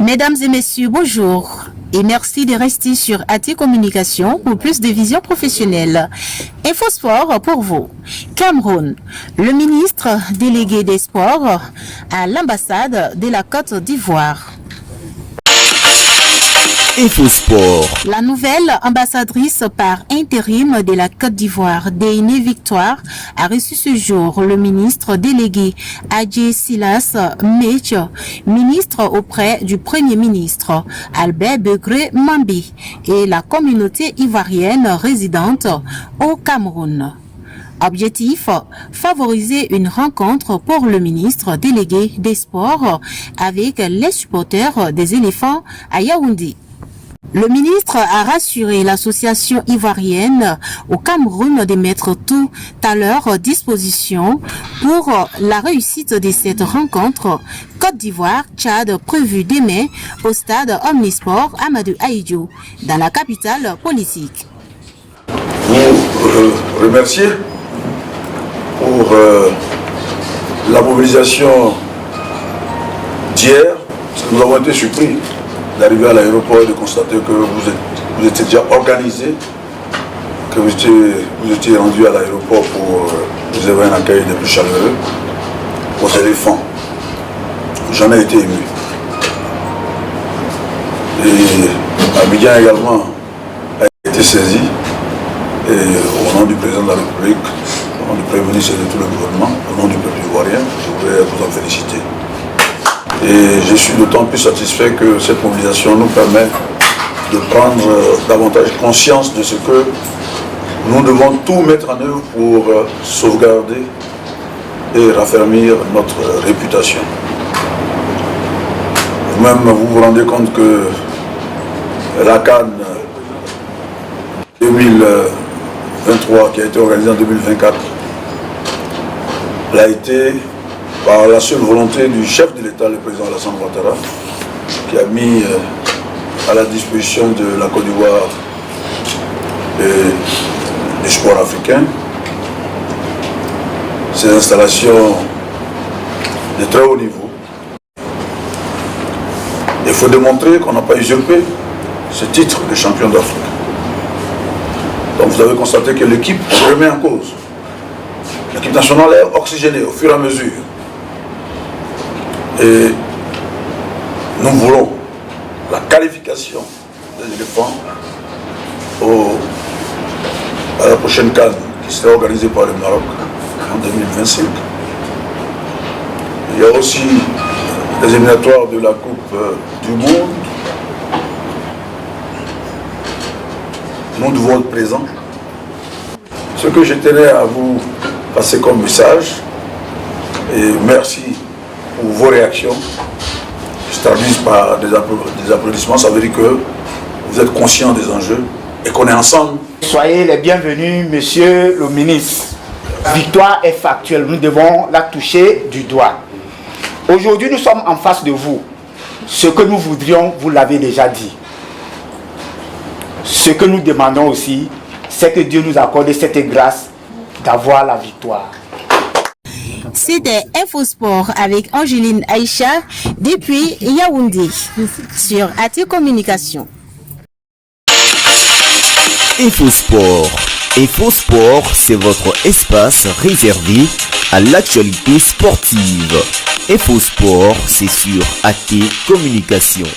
Mesdames et messieurs, bonjour et merci de rester sur AT Communication pour plus de vision professionnelle. Infosport pour vous. Cameroun, le ministre délégué des Sports à l'ambassade de la Côte d'Ivoire. Infosport. La nouvelle ambassadrice par intérim de la Côte d'Ivoire, Déiné Victoire, a reçu ce jour le ministre délégué Adjé Silas Mech, ministre auprès du Premier ministre Albert Begré Mambi et la communauté ivoirienne résidente au Cameroun. Objectif, favoriser une rencontre pour le ministre délégué des Sports avec les supporters des éléphants à Yaoundé. Le ministre a rassuré l'association ivoirienne au Cameroun de mettre tout à leur disposition pour la réussite de cette rencontre Côte d'Ivoire-Tchad prévue demain au stade Omnisport Amadou Ahidjo dans la capitale politique. Vous remercier pour la mobilisation d'hier, parce que nous avons été surpris d'arriver à l'aéroport et de constater que vous étiez déjà organisé, que vous étiez rendu à l'aéroport pour réserver un accueil des plus chaleureux aux éléphants. J'en ai été ému. Et Abidjan également a été saisi. Et au nom du président de la République, au nom du Premier ministre et de tout le gouvernement, au nom du peuple ivoirien, je voudrais vous en féliciter. Et je suis d'autant plus satisfait que cette mobilisation nous permet de prendre davantage conscience de ce que nous devons tout mettre en œuvre pour sauvegarder et raffermir notre réputation. Vous-même, vous vous rendez compte que la CAN 2023, qui a été organisée en 2024, l'a été par la seule volonté du chef de l'État, le président Alassane Ouattara, qui a mis à la disposition de la Côte d'Ivoire et du sport africain ces installations de très haut niveau. Il faut démontrer qu'on n'a pas usurpé ce titre de champion d'Afrique. Donc vous avez constaté que l'équipe se remet en cause. L'équipe nationale est oxygénée au fur et à mesure. Et nous voulons la qualification des éléphants à la prochaine CAN qui sera organisée par le Maroc en 2025. Il y a aussi les éliminatoires de la Coupe du Monde. Nous devons être présents. Ce que je tenais à vous passer comme message, et merci pour vos réactions, qui se traduisent par des applaudissements, ça veut dire que vous êtes conscients des enjeux et qu'on est ensemble. Soyez les bienvenus, monsieur le ministre. Victoire est factuelle, nous devons la toucher du doigt. Aujourd'hui, nous sommes en face de vous. Ce que nous voudrions, vous l'avez déjà dit. Ce que nous demandons aussi, c'est que Dieu nous accorde cette grâce d'avoir la victoire. C'était Infosport avec Angéline Aïcha depuis Yaoundé sur AT Communication. Infosport. Infosport, c'est votre espace réservé à l'actualité sportive. Infosport, c'est sur AT Communication.